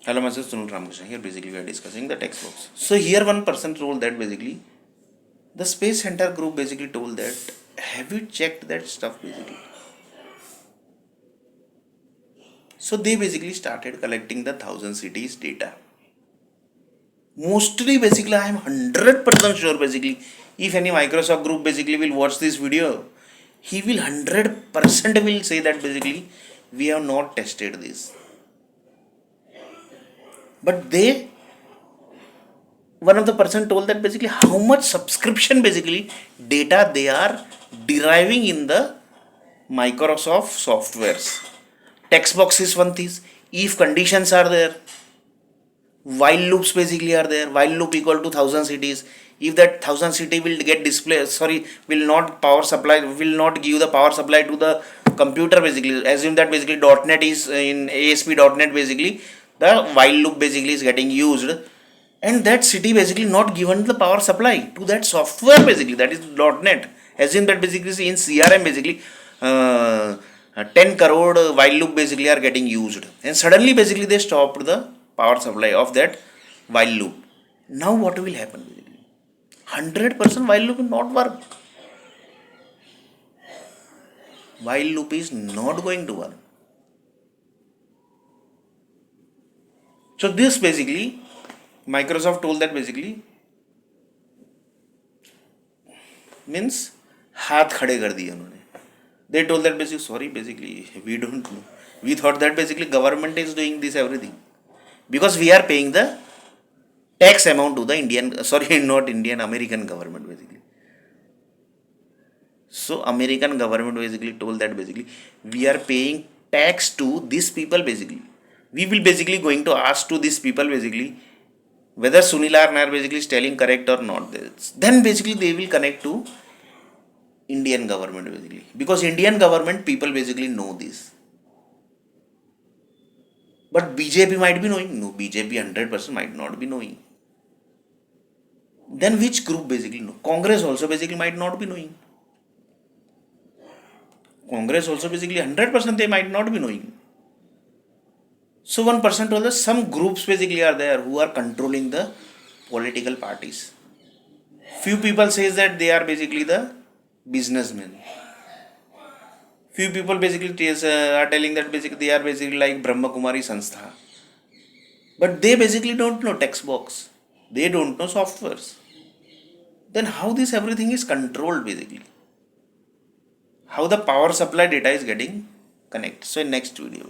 Hello, myself Sunil Ramakrishna. Here basically we are discussing the text box. So here one person told that basically the Space Center group basically told that have you checked that stuff basically? So they basically started collecting the 1,000 cities data. Mostly basically I am 100% sure basically if any Microsoft group basically will watch this video, he will 100% will say that basically we have not tested this. But they one of the person told that basically how much subscription basically data they are deriving in the Microsoft softwares. Text box is one thing. If conditions are there, while loops basically are there. While loop equal to 1,000 cities. If that 1,000 city will get display, will not power supply, will not give the power supply to the computer basically. Assume that basically .NET is in ASP.NET basically. The while loop basically is getting used and that city basically not given the power supply to that software basically that is .NET. Assume that basically in CRM basically 10 crore while loop basically are getting used and suddenly basically they stopped the power supply of that while loop. Now what will happen basically? 100% while loop will not work. While loop is not going to work. So this basically Microsoft told that basically means हाथ खड़े कर दिए उन्होंने. They told that basically sorry basically we don't know. We thought that basically government is doing this everything because we are paying the tax amount to the Indian not Indian American government basically. So American government basically told that basically we are paying tax to these people basically. We will basically going to ask to these people basically whether Sunil or Nair basically is telling correct or not. Then basically they will connect to Indian government basically because Indian government people basically know this. But BJP might be knowing. No, BJP 100% might not be knowing. Then which group basically know? Congress also basically might not be knowing. Congress also basically 100% they might not be knowing. So one person told us some groups basically are there who are controlling the political parties. Few people says that they are basically the businessmen. Few people basically are telling that basically they are basically like Brahma Kumari Sanstha. But they basically don't know text box. They don't know softwares. Then how this everything is controlled basically? How the power supply data is getting connected? So in next video.